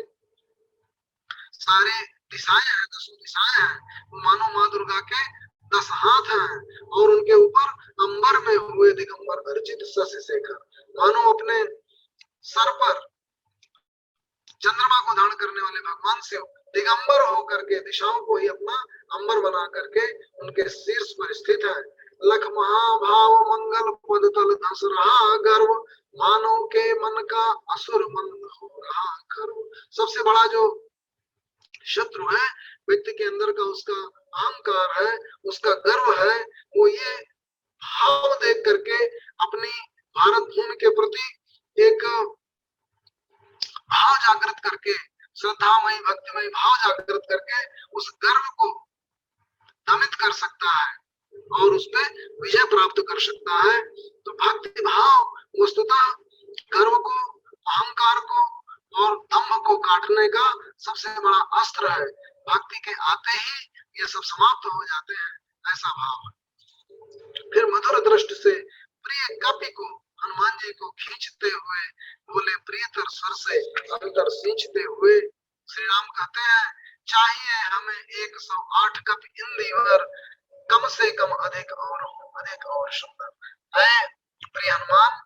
सारे दिशाएं हैं, 10 दिशाएं हैं, वो मानो माँ दुर्गा के 10 हाथ हैं, और उनके ऊपर अंबर में हुए दिगंबर अर्चित शशि शेखर, मानो अपने सर पर चंद्रमा को धारण करने वाले भगवान से दिगंबर होकर के दिशाओं को ही अपना अंबर बना करके उनके शीर्ष पर स्थित है। लख महाभाव मंगल पद तल धस रहा गर्व, मानव के मन का असुर मंद हो रहा गर्व। सबसे बड़ा जो शत्रु है व्यक्ति के अंदर का, उसका अहंकार है, उसका गर्व है, वो ये भाव देख करके अपनी भारत भूमि के प्रति एक भाव जागृत करके श्रद्धामयी भक्तिमयी भाव जागृत करके उस गर्व को दमित कर सकता है और उस पे विजय प्राप्त कर सकता है। तो भक्ति भाव वस्तुतः गर्व को, अहंकार को और दम्भ को काटने का सबसे बड़ा अस्त्र है। भक्ति के आते ही ये सब समाप्त हो जाते हैं, ऐसा भाव है। फिर मधुर दृष्टि से प्रिय कपि को हनुमान जी को खींचते हुए बोले, प्रियतर स्वर से अंतर सींचते हुए श्री राम कहते हैं, चाहिए हमें 108 कप इंदिवर, कम से कम अधिक और सुंदर। ऐ प्रिय हनुमान,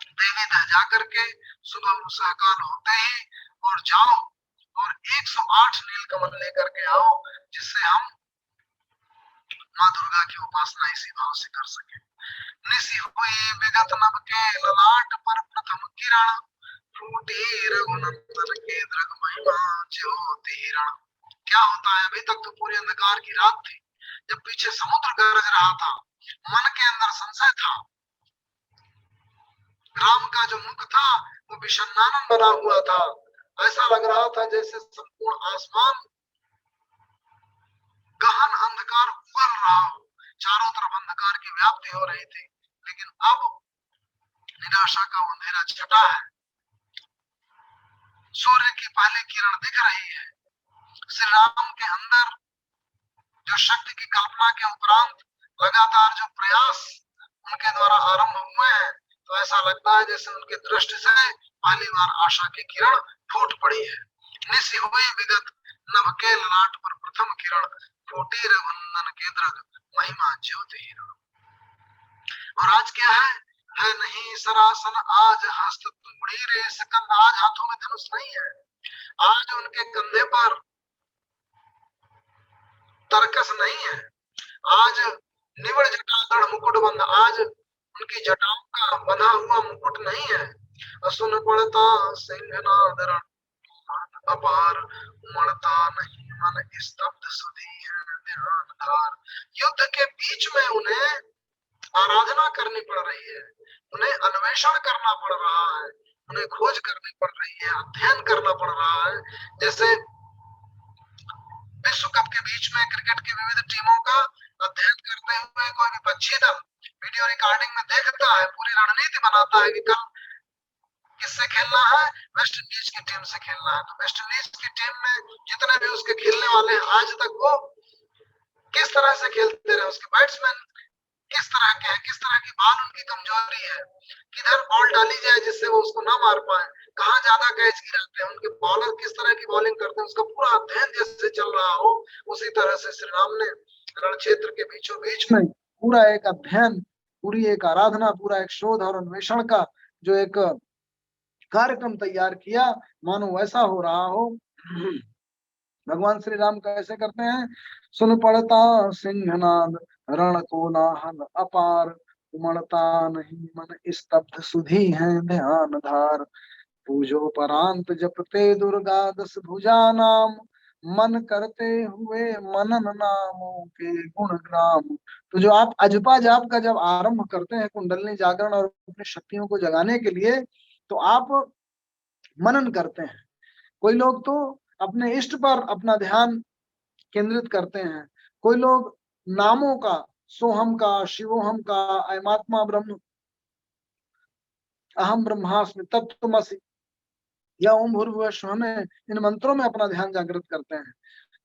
देवी दह जाकर के सुबह सकाल होते ही और जाओ और 108 नीलकमल लेकर के आओ, जिससे हम माँ दुर्गा की उपासना इसी भाव से कर सके। निसी हुई विगत नभ के ललाट पर प्रथम किरण, फूटी रघुनंदन के दृग महिमा ज्योति हिरण। क्या होता है, अभी तक तो पूरी अंधकार की रात थी, जब पीछे समुद्र गरज रहा था, मन के अंदर संशय था, राम का जो मुख था वो विषन्नानन बना हुआ था। ऐसा लग रहा था जैसे संपूर्ण आसमान गहन अंधकार उगल रहा हो, चारों तरफ अंधकार की व्याप्ति हो रही थी। लेकिन अब निराशा का अंधेरा छटा है, सूर्य की पहली किरण दिख रही है। श्री राम के अंदर जो शक्ति की कल्पना के उपरांत लगातार जो प्रयास उनके द्वारा आरंभ हुए हैं, तो ऐसा लगता है जैसे उनकी दृष्टि से पहली बार आशा की किरण फूट पड़ी है। निसी हुई विगत नभ के ललाट पर प्रथम किरण, फूटी रघुनंदन के दृग महिमा ज्योति हिरण। और आज क्या है नहीं सरासन आज हस्त तुड़ी रे सकंद। आज हाथों में धनुष नहीं है, आज उनके कंधे पर तरकस नहीं है, आज निवड़ जटाधर मुकुट बंद, आज उनकी जटाओं का बंधा हुआ मुकुट नहीं है। असुन पड़ता सिंहनाद अपार, उमड़ता नहीं मन स्तब्ध सुधी है ध्यान धार। युद्ध के बीच में उन्हें आराधना करनी पड़ रही है, उन्हें अन्वेषण करना पड़ रहा है, उन्हें खोज करनी पड़ रही है, अध्ययन करना पड़ रहा है। जैसे विश्व कप के बीच में क्रिकेट की विविध टीमों का अध्ययन करते हुए कोई विपक्षी दल वीडियो रिकॉर्डिंग में देखता है, पूरी रणनीति बनाता है कि कल किससे खेलना है, वेस्ट इंडीज की टीम से खेलना है। तो वेस्ट इंडीज की टीम में जितने भी उसके खेलने वाले हैं, आज तक वो किस तरह से खेलते रहे, उसके बैट्समैन किस तरह के हैं, किस तरह की बॉल उनकी कमजोरी है, किधर बॉल डाली जाए जिससे वो उसको ना मार पाए, कहाँ ज्यादा कैच गिराते हैं, उनके बॉलर किस तरह की बॉलिंग करते हैं, उसका पूरा अध्ययन जैसे चल रहा हो, उसी तरह से श्री राम ने रण क्षेत्र के बीचों बीच में पूरा एक अध्ययन, पूरी एक आराधना, पूरा एक शोध और अन्वेषण का जो एक कार्यक्रम तैयार किया, मानो वैसा हो रहा हो। भगवान श्री राम कैसे करते हैं, सुन पड़ता सिंहनाद रण कोलाहल अपार, उमड़ता नहीं मन स्तब्ध सुधी है ध्यान धार। पूजो परांत जपते दुर्गा 10 भुजा नाम, मन करते हुए मनन नामों के गुण ग्राम। तो जो आप अजपा जाप का जब आरंभ करते हैं कुंडलनी जागरण और अपनी शक्तियों को जगाने के लिए, तो आप मनन करते हैं। कोई लोग तो अपने इष्ट पर अपना ध्यान केंद्रित करते हैं, कोई लोग नामों का, सोहम का, शिवोहम का, अयमात्मा ब्रह्म, अहम ब्रह्मास्मि तत्त्वमसि या ओम भूर्भुवः स्वः में, इन मंत्रों में अपना ध्यान जागृत करते हैं।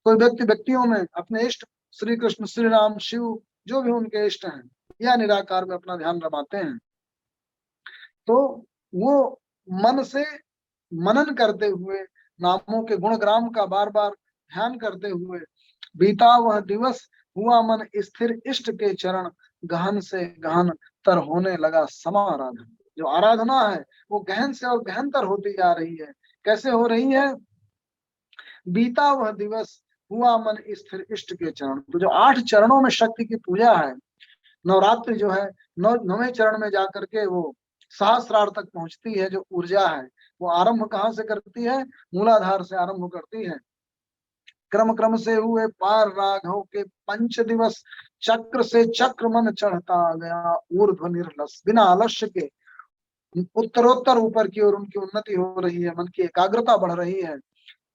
कोई व्यक्तियों में अपने इष्ट श्री कृष्ण, श्री राम, शिव, जो भी उनके इष्ट हैं, या निराकार में अपना ध्यान रमाते हैं। तो वो मन से मनन करते हुए, नामों के गुणग्राम का बार बार ध्यान करते हुए, बीता वह दिवस हुआ मन स्थिर इष्ट के चरण, गहन से गहन तर होने लगा समाराधन। जो आराधना है वो गहन से और गहनतर होती जा रही है। कैसे हो रही है, बीता वह दिवस हुआ मन स्थिर इष्ट के चरण। तो जो 8 चरणों में शक्ति की पूजा है, नवरात्रि जो है 9वें चरण में जाकर के वो सहस्रार तक पहुंचती है। जो ऊर्जा है वो आरंभ कहाँ से करती है, मूलाधार से आरंभ करती है। क्रम क्रम से हुए पार राघव के 5 दिवस, चक्र से चक्र मन चढ़ता गया ऊर्ध्व निर्लस, बिना आलस्य के उत्तरोत्तर ऊपर की ओर उनकी उन्नति हो रही है, मन की एकाग्रता बढ़ रही है।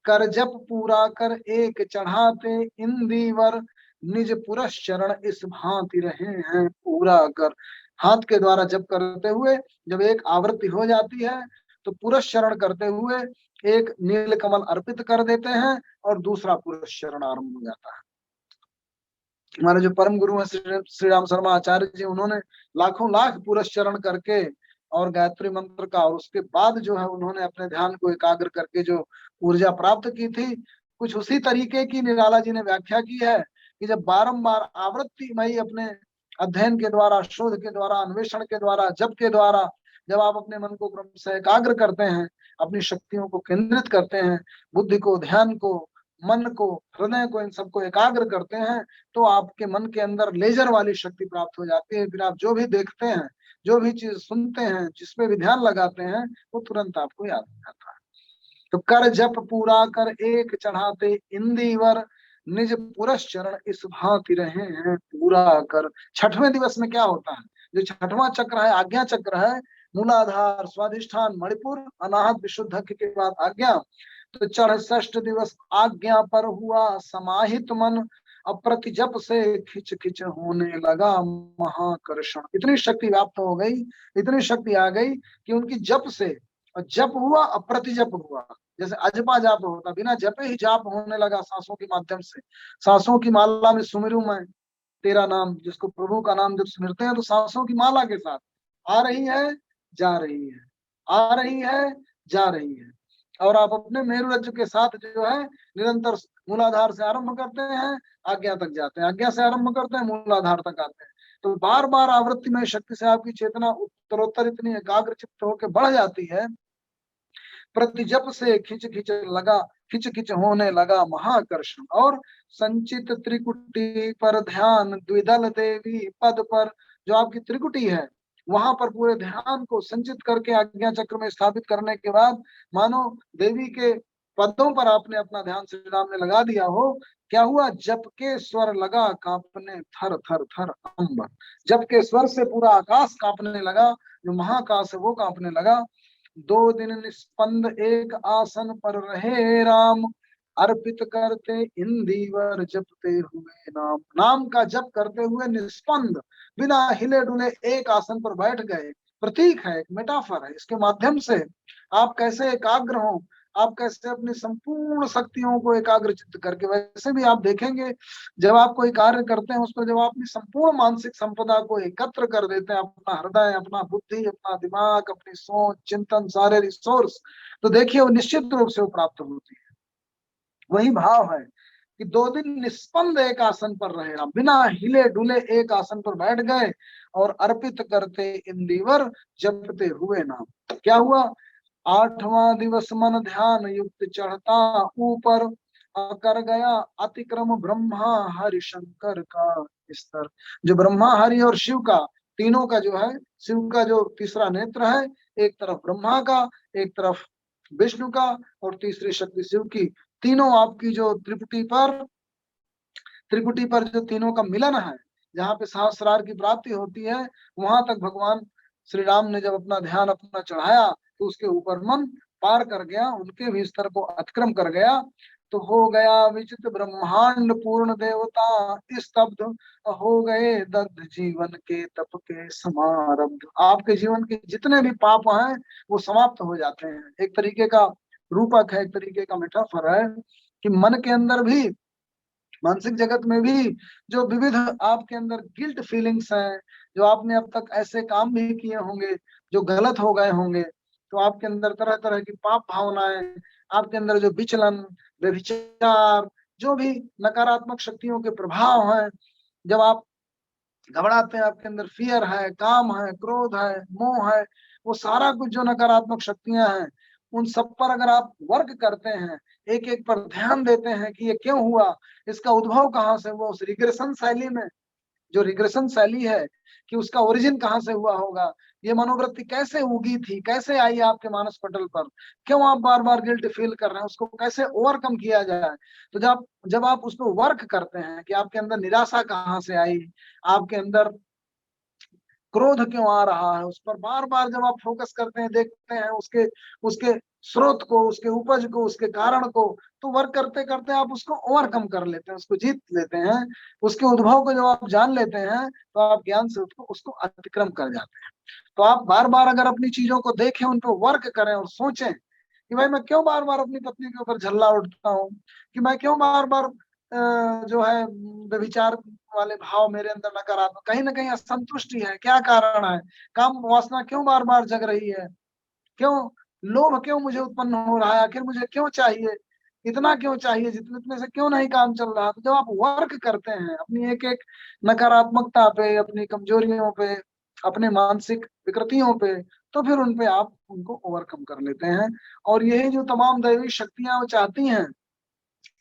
कर जप पूरा कर एक चढ़ाते इंदिवर, निज पुरश्चरण इस भांति रहे हैं पूरा कर। हाथ के द्वारा जप करते हुए जब एक आवृत्ति हो जाती है तो पुरश्चरण करते हुए एक नील कमल अर्पित कर देते हैं और दूसरा पुरश्चरण आरंभ हो जाता है। हमारे जो परम गुरु हैं श्री राम शर्मा आचार्य जी, उन्होंने लाखों लाख पुरस्चरण करके और गायत्री मंत्र का, और उसके बाद जो है उन्होंने अपने ध्यान को एकाग्र करके जो ऊर्जा प्राप्त की थी, कुछ उसी तरीके की निराला जी ने व्याख्या की है कि जब बारंबार आवृत्ति मई अपने अध्ययन के द्वारा, शोध के द्वारा, अन्वेषण के द्वारा, जप के द्वारा जब आप अपने मन को क्रम से एकाग्र करते हैं, अपनी शक्तियों को केंद्रित करते हैं, बुद्धि को, ध्यान को, मन को, हृदय को, इन सबको एकाग्र करते हैं, तो आपके मन के अंदर लेजर वाली शक्ति प्राप्त हो जाती है। फिर आप जो भी देखते हैं, जो भी चीज सुनते हैं, जिसपे भी ध्यान लगाते हैं, वो तुरंत आपको याद हो जाता है। तो कर जप पूरा कर एक चढ़ाते इंदिवर, निज पुरश्चरण इस भांति रहे हैं पूरा कर। छठवें दिवस में क्या होता है, जो छठवां चक्र है, आज्ञा चक्र है, मूलाधार, स्वाधिष्ठान, मणिपुर, अनाहत, विशुद्ध के बाद आज्ञा। तो चढ़ षष्ठ दिवस आज्ञा पर हुआ समाहित मन, अप्रति जप से खिच खिच होने लगा महाकर्षण। इतनी शक्ति व्याप्त हो गई, इतनी शक्ति आ गई कि उनकी जप से, और जप हुआ अप्रति जप हुआ, जैसे अजपा जाप होता, बिना जपे ही जाप होने लगा सांसों के माध्यम से। सांसों की माला में सुमिरू मैं तेरा नाम, जिसको प्रभु का नाम जब सुमिरते हैं तो सांसों की माला के साथ आ रही है, जा रही है, आ रही है, जा रही है। और आप अपने मेरुरज्जु के साथ जो है निरंतर मूलाधार से आरंभ करते हैं, आज्ञा तक जाते हैं, आज्ञा से आरंभ करते हैं, मूलाधार तक आते हैं। तो बार बार आवृत्ति में शक्ति से आपकी चेतना उत्तरोत्तर इतनी एकाग्र चित्त होकर बढ़ जाती है, प्रति जप से खिंच खिंच लगा, खिंच खिंच होने लगा महाकर्षण। और संचित त्रिकुटी पर ध्यान, द्विदल देवी पद पर, जो आपकी त्रिकुटी है वहां पर पूरे ध्यान को संचित करके आज्ञा चक्र में स्थापित करने के बाद मानो देवी के पदों पर आपने अपना ध्यान श्री राम ने लगा दिया हो। क्या हुआ, जप के स्वर लगा कांपने थर थर थर अंबर। जप के स्वर से पूरा आकाश कांपने लगा, जो महाकाश है वो कांपने लगा। दो दिन निस्पंद एक आसन पर रहे राम, अर्पित करते इंदिवर जपते हुए नाम। नाम का जप करते हुए निस्पंद, बिना हिले डुले एक आसन पर बैठ गए। प्रतीक है, एक मेटाफर है, इसके माध्यम से आप कैसे एकाग्र हो, आप कैसे अपनी संपूर्ण शक्तियों को एकाग्रचित्त करके, वैसे भी आप देखेंगे जब आप कोई कार्य करते हैं उस पर जब आप अपनी संपूर्ण मानसिक संपदा को एकत्र कर देते हैं, अपना हृदय, अपना बुद्धि, अपना दिमाग, अपनी सोच, चिंतन, सारे रिसोर्स, तो देखिए वो निश्चित रूप से वो प्राप्त होती है। वही भाव है कि 2 दिन निस्पंद एक आसन पर रहे राम, बिना हिले डुले एक आसन पर बैठ गए और अर्पित करते इंदिवर जपते हुए नाम। क्या हुआ, 8वां दिवस मन ध्यान युक्त चढ़ता ऊपर, कर गया अतिक्रम ब्रह्मा हरि शंकर का स्तर। जो ब्रह्मा, हरि और शिव का, तीनों का जो है, शिव का जो तीसरा नेत्र है, एक तरफ ब्रह्मा का, एक तरफ विष्णु का, और तीसरी शक्ति शिव की, तीनों आपकी जो त्रिपुटी पर जो तीनों का मिलन है, जहाँ पे सहस्रार की प्राप्ति होती है, वहां तक भगवान श्री राम ने जब अपना ध्यान अपना चढ़ाया तो उसके ऊपर मन पार कर गया, उनके भी स्तर को अतिक्रम कर गया। तो हो गया विचित्र ब्रह्मांड पूर्ण देवता स्तब्ध, हो गए दग्ध जीवन के तप के समारब्ध। आपके जीवन के जितने भी पाप हैं वो समाप्त हो जाते हैं। एक तरीके का रूपक है, एक तरीके का मेटाफर है कि मन के अंदर भी, मानसिक जगत में भी जो विविध आपके अंदर गिल्ट फीलिंग्स हैं, जो आपने अब तक ऐसे काम भी किए होंगे जो गलत हो गए होंगे, तो आपके अंदर तरह तरह की पाप भावनाएं, आपके अंदर जो विचलन, व्यभिचार, जो भी नकारात्मक शक्तियों के प्रभाव हैं, जब आप घबराते हैं, आपके अंदर फियर है, काम है, क्रोध है, मोह है, वो सारा कुछ जो नकारात्मक शक्तियां हैं, उन सब पर अगर आप वर्क करते हैं, एक एक पर ध्यान देते हैं कि ये क्यों हुआ, इसका उद्भव कहाँ से हुआ, उस रिग्रेशन शैली में, जो रिग्रेशन शैली है कि उसका ओरिजिन कहाँ से हुआ होगा, ये मनोवृत्ति कैसे उगी थी, कैसे आई आपके मानस पटल पर, क्यों आप बार बार गिल्ट फील कर रहे हैं, उसको कैसे ओवरकम किया जाए। तो जब आप उस पर वर्क करते हैं कि आपके अंदर निराशा कहाँ से आई, आपके अंदर क्रोध क्यों आ रहा है, उस पर बार बार जब आप फोकस करते हैं, देखते हैं उसके उसके स्रोत को, उसके उपज को, उसके कारण को, तो वर्क करते करते आप उसको ओवरकम कर लेते हैं, उसको जीत लेते हैं। उसके उद्भव को जब आप जान लेते हैं तो आप ज्ञान से उसको अतिक्रम कर जाते हैं। तो आप बार बार अगर अपनी चीजों को देखें, उन पर वर्क करें और सोचें कि भाई मैं क्यों बार बार अपनी पत्नी के ऊपर झल्ला उठता हूँ, कि मैं क्यों बार बार जो है व्यभिचार वाले भाव मेरे अंदर नकारात्मक, कहीं ना कहीं असंतुष्टि है, क्या कारण है, काम वासना क्यों बार बार जग रही है, क्यों लोभ क्यों मुझे उत्पन्न हो रहा है, आखिर मुझे क्यों चाहिए, इतना क्यों चाहिए, जितने इतने से क्यों नहीं काम चल रहा। तो जब आप वर्क करते हैं अपनी एक एक नकारात्मकता पे, अपनी कमजोरियों पे, अपने मानसिक विकृतियों पे, तो फिर उन पे आप उनको ओवरकम कर लेते हैं। और यही जो तमाम दैवी शक्तियां वो चाहती हैं,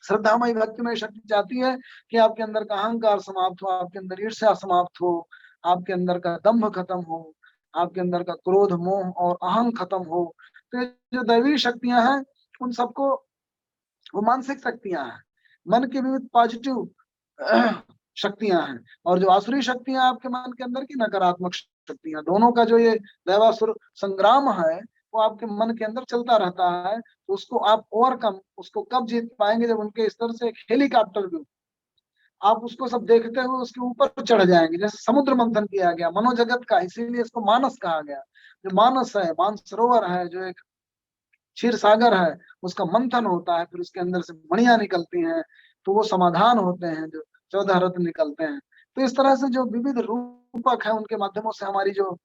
श्रद्धामयी भक्तिमय शक्ति चाहती है कि आपके अंदर का अहंकार समाप्त हो, आपके अंदर ईर्ष्या समाप्त हो, आपके अंदर का दंभ खत्म हो, आपके अंदर का क्रोध मोह और अहम खत्म हो। तो ये जो दैवी शक्तियां हैं उन सबको, वो मानसिक शक्तियां हैं, मन की विविध पॉजिटिव शक्तियां हैं, और जो आसुरी शक्तियां आपके मन के अंदर की नकारात्मक शक्तियां, दोनों का जो ये दैवासुर संग्राम है वो आपके मन के अंदर चलता रहता है। तो उसको आप ओवरकम, उसको कब जीत पाएंगे, जब उनके स्तर से एक हेलीकॉप्टर व्यू आप उसको सब देखते हुए उसके ऊपर चढ़ जाएंगे, जैसे समुद्र मंथन किया गया मनोजगत का, इसीलिए इसको मानस कहा गया। जो मानस है, मानसरोवर है, जो एक क्षीर सागर है, उसका मंथन होता है, फिर उसके अंदर से मणियां निकलती हैं, तो वो समाधान होते हैं, जो 14 रत्न निकलते हैं। तो इस तरह से जो विविध रूपक है उनके माध्यमों से हमारी जो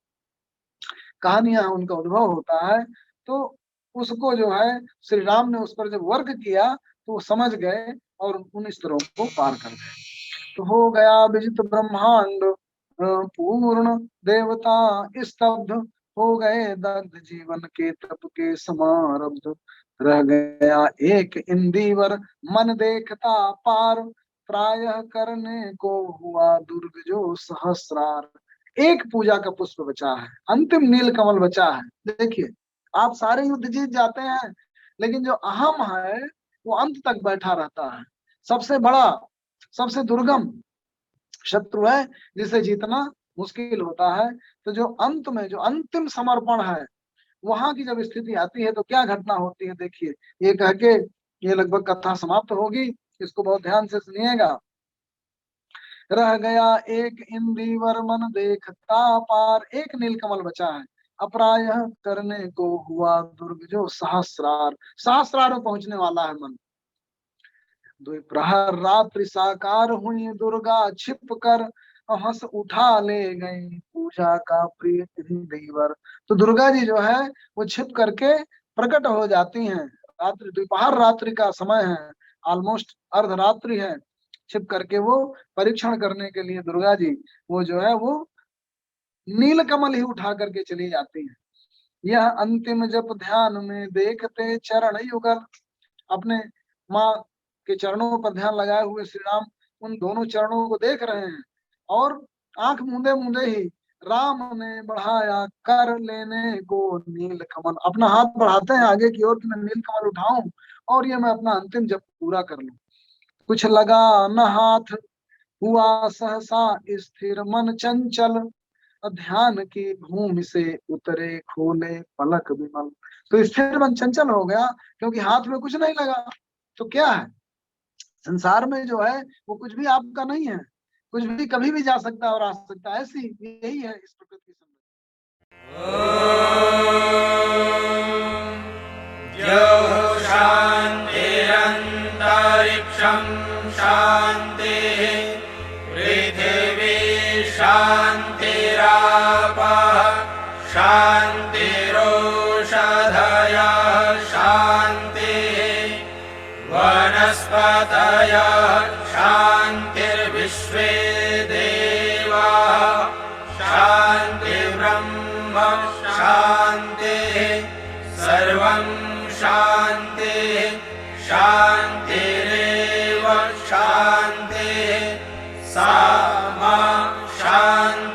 कहानियां हैं उनका उद्भव होता है। तो उसको जो है श्री राम ने उस पर जब वर्क किया तो वो समझ गए और उन स्तरों को पार कर गए। तो हो गया विजित ब्रह्मांड पूर्ण, देवता स्तब्ध हो गए, दग्ध जीवन के तप के समारब्ध, रह गया एक इंदिवर मन देखता पार, प्रायः करने को हुआ दुर्ग जो सहस्रार। एक पूजा का पुष्प बचा है, अंतिम नील कमल बचा है। देखिए, आप सारे युद्ध जीत जाते हैं, लेकिन जो अहम है वो अंत तक बैठा रहता है। सबसे बड़ा, सबसे दुर्गम शत्रु है जिसे जीतना मुश्किल होता है। तो जो अंत में जो अंतिम समर्पण है, वहां की जब स्थिति आती है तो क्या घटना होती है, देखिए। ये कह के ये लगभग कथा समाप्त होगी, इसको बहुत ध्यान से सुनिएगा। रह गया एक इंदिवर मन देखता पार, एक नीलकमल बचा है, अपरायः करने को हुआ दुर्ग जो सहस्रार, सहस्रार में पहुंचने वाला है मन। द्विप्रहर रात्रि साकार हुई दुर्गा, छिप कर हंस उठा ले गई पूजा का प्रिय इंदिवर। तो दुर्गा जी जो है वो छिप करके प्रकट हो जाती हैं। रात्रि, द्विपहर रात्रि का समय है, ऑलमोस्ट अर्धरात्रि है। छिप करके वो परीक्षण करने के लिए दुर्गा जी वो जो है वो नील कमल ही उठा करके चली जाती हैं। यह अंतिम जप ध्यान में देखते चरण युगल, अपने माँ के चरणों पर ध्यान लगाए हुए श्री राम उन दोनों चरणों को देख रहे हैं, और आंख मूंदे मूंदे ही राम ने बढ़ाया कर लेने को नील कमल, अपना हाथ बढ़ाते हैं आगे की ओर कि मैं नील कमल उठाऊं और ये मैं अपना अंतिम जप पूरा कर लूं। कुछ लगा न हाथ, हुआ सहसा स्थिर मन चंचल, ध्यान की भूमि से उतरे खोले पलक विमल। तो स्थिर मन चंचल हो गया क्योंकि हाथ में कुछ नहीं लगा। तो क्या है, संसार में जो है वो कुछ भी आपका नहीं है, कुछ भी कभी भी जा सकता है और आ सकता है, ऐसी यही है इस प्रकृति की शांतिरंतरिक्षं शांति, पृथिवी शांतिरापः शांतिरोषधयः शान्तिः, वनस्पतयः शान्तिर्विश्वे देवाः शान्तिर्ब्रह्म शान्तिः, सर्वं शान्तिः शान्तिरेव शान्तिः, सा मा शान्तिः।